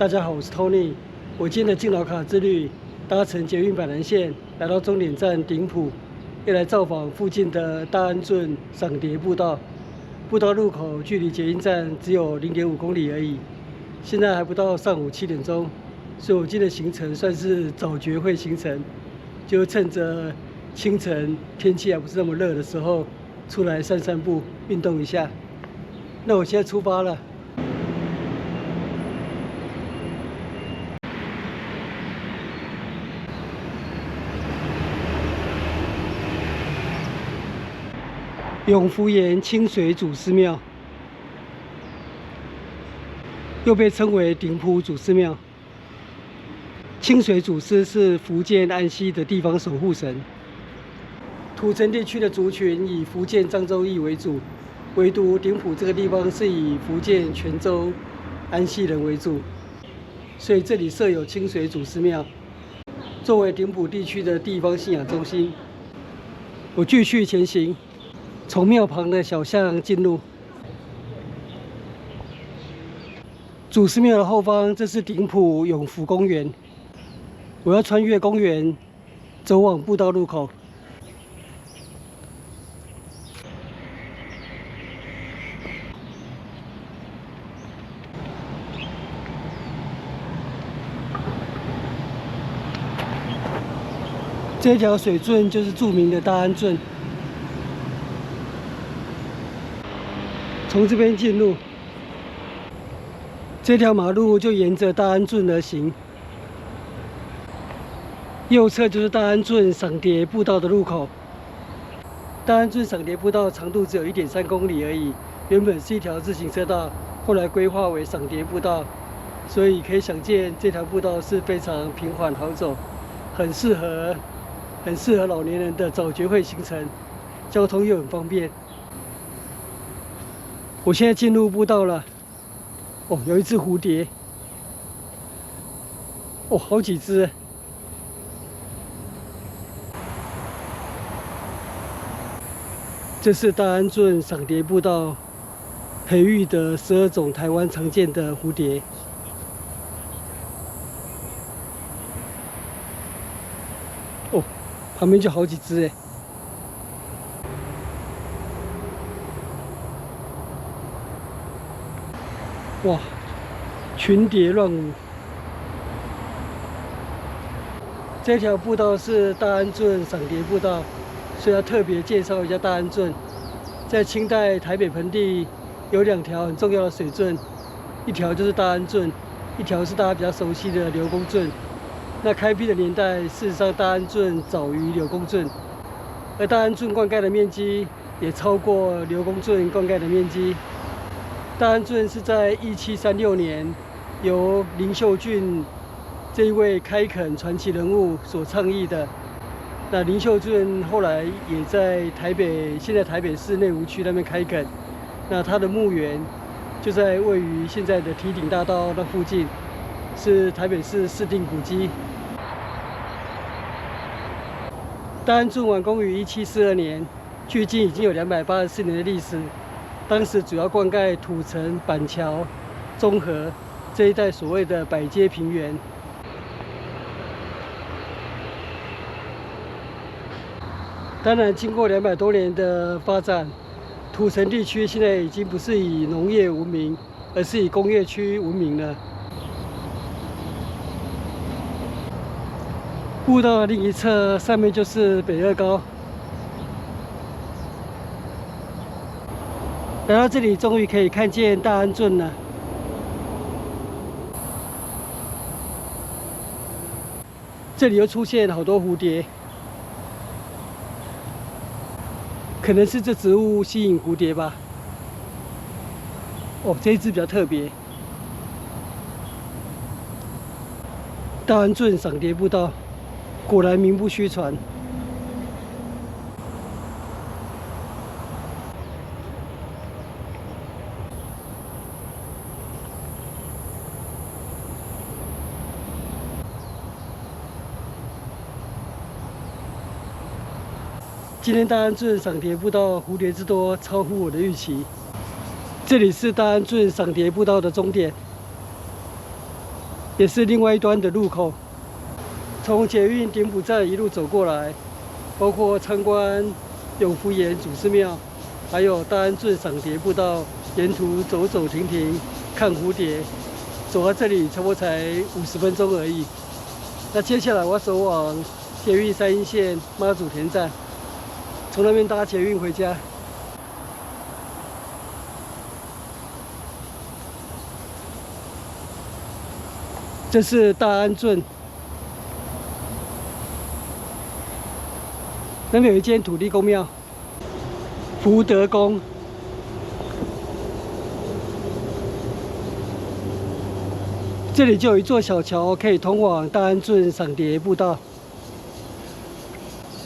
大家好，我是 Tony。我今天的敬老卡之旅，搭乘捷運板南線來到終點站頂埔，要來造訪附近的大安圳賞蝶步道。步道入口距離捷運站只有0.5公里而已。現在還不到上午7點鐘，所以我今天的行程算是早覺會行程，就趁着清晨天氣還不是那麼熱的時候，出來散散步，運動一下。那我現在出發了。永福岩清水祖師廟，又被稱為頂埔祖師廟。清水祖師是福建安溪的地方守護神。土城地區的族群以福建漳州裔為主，唯獨頂埔這個地方是以福建泉州安溪人為主，所以這裡設有清水祖師廟，作為頂埔地區的地方信仰中心。我繼續前行。從廟旁的小巷進入祖師廟的後方，這是頂埔永福公園。我要穿越公園，走往步道入口。這條水圳就是著名的大安圳。從這邊進入，這條馬路就沿着大安圳而行。右側就是大安圳賞蝶步道的入口。大安圳賞蝶步道長度只有1.3公里而已，原本是一條自行車道，後來規劃為賞蝶步道，所以可以想見這條步道是非常平緩好走，很適合老年人的早覺會行程，交通又很方便。我現在進入步道了，哦，有一只蝴蝶，哦，好幾只。這是大安圳賞蝶步道培育的12種台灣常見的蝴蝶。哦，旁邊就好幾只哎。哇，群蝶亂舞。這條步道是大安圳賞蝶步道，所以要特別介紹一下大安圳。在清代台北盆地有2條很重要的水圳，一條就是大安圳，一條是大家比較熟悉的劉公圳。那開闢的年代，事實上大安圳早於劉公圳，而大安圳灌溉的面積也超過劉公圳灌溉的面積。大安圳是在1736年由林秀俊這一位開墾傳奇人物所倡議的。那林秀俊後來也在現在台北市內湖區那邊開墾。那他的墓園就在位於現在的堤頂大道那附近，是台北市市定古蹟。大安圳完工於1742年，距今已經有284年的歷史。當時主要灌溉土城、板橋、中和這一帶所謂的百街平原。當然，經過200多年的發展，土城地區現在已經不是以農業聞名，而是以工業區聞名了。步道的另一側，上面就是北二高。來到這裡，終於可以看見大安圳了。這裡又出現好多蝴蝶，可能是這植物吸引蝴蝶吧。哦，這一只比較特別。大安圳賞蝶步道，果然名不虛傳。今天大安圳賞蝶步道蝴蝶之多，超乎我的預期。這裡是大安圳賞蝶步道的終點。也是另外一端的入口。從捷運頂埔站一路走過來，包括參觀永福岩祖師廟，還有大安圳賞蝶步道，沿途走走停停看蝴蝶，走到這裡差不多才50分鐘而已。那接下來我要走往捷運三鶯線媽祖田站，從那邊搭捷運回家。這是大安圳，那邊有一間土地公廟，福德宮。這裡就有一座小橋，可以通往大安圳賞蝶步道。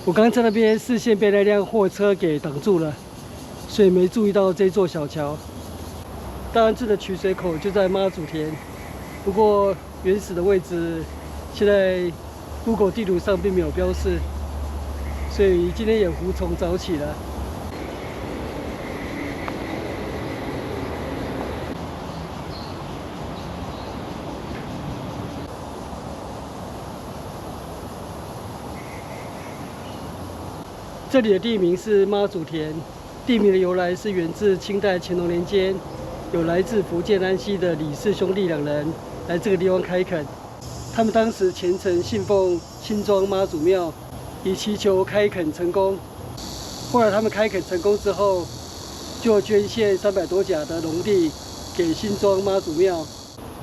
我剛在那邊視線被那輛貨車給擋住了，所以沒注意到這座小橋。大安圳的取水口就在媽祖田，不過原始的位置現在 Google 地圖上並沒有標示，所以今天也無從找起了。這裡的地名是媽祖田，地名的由來是源自清代乾隆年間，有來自福建安溪的李氏兄弟2人來這個地方開墾。他們當時虔誠信奉新莊媽祖廟，以祈求開墾成功。後來他們開墾成功之後，就捐獻300多甲的農地給新莊媽祖廟，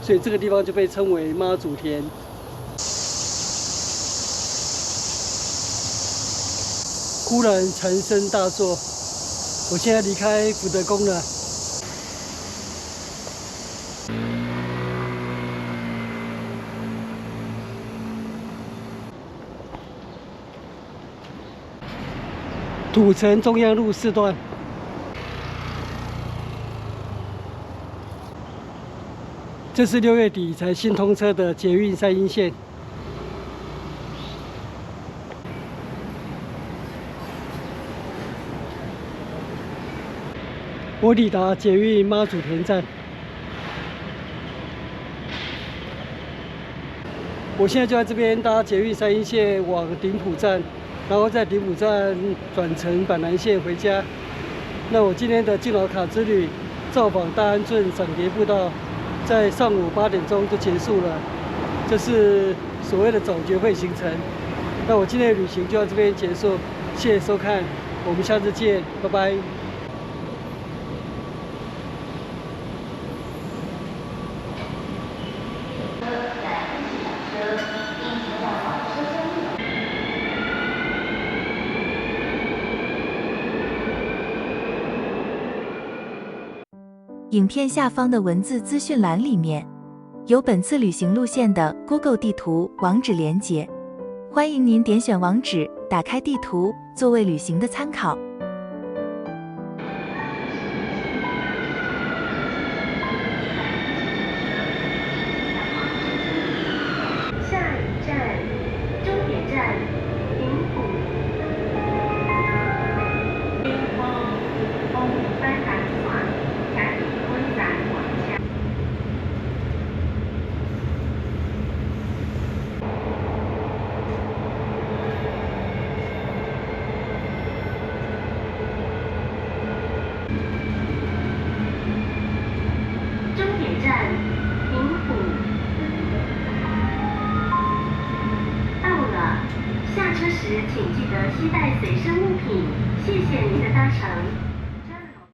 所以這個地方就被稱為媽祖田。忽然禪聲大作，我現在離開福德宮了。土城中央路4段，這是6月底才新通車的捷運三鶯線。我抵達捷運媽祖田站，我現在就在這邊搭捷運三鶯線往頂埔站，然後在頂埔站轉乘板南線回家。那我今天的敬老卡之旅，造訪大安圳賞蝶步道，在上午8點鐘就結束了。這是所謂的早覺會行程。那我今天的旅行就到這邊結束，謝謝收看，我們下次見，拜拜。影片下方的文字資訊欄裡面有本次旅行路線的 Google 地圖網址連結，歡迎您點選網址，打開地圖，作為旅行的參考。下一站，終點站，頂埔。下車時，請記得攜帶隨身物品。謝謝您的搭乘。